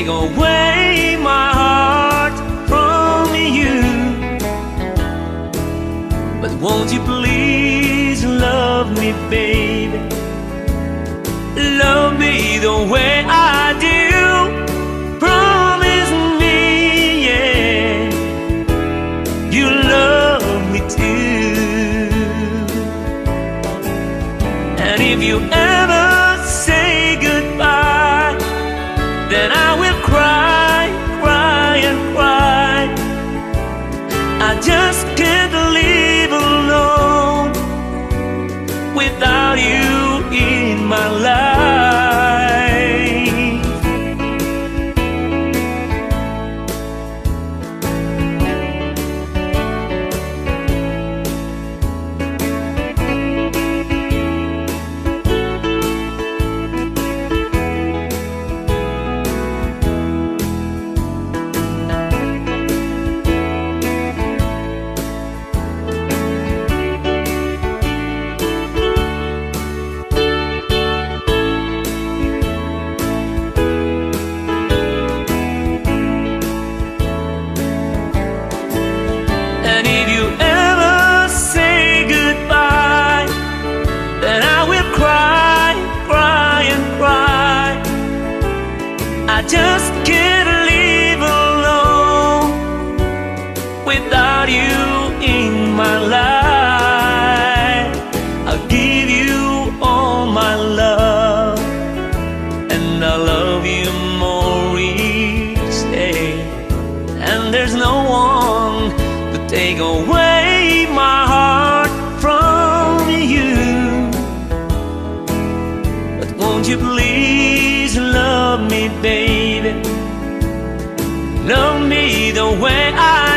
take away my heart from you. But won't you please love me, baby? Love me the way I do. Promise me, yeah, you love me too. And if you ever say goodbye, then I will cry, cry and cry. I just can't live alone without you in my life. And if you ever say goodbye, then I will cry, cry and cry. I just can't live alone without you in my life. I'll give you all my love, and I love you more each day. And there's no one to take away my heart from you. But won't you please love me, baby? Love me the way I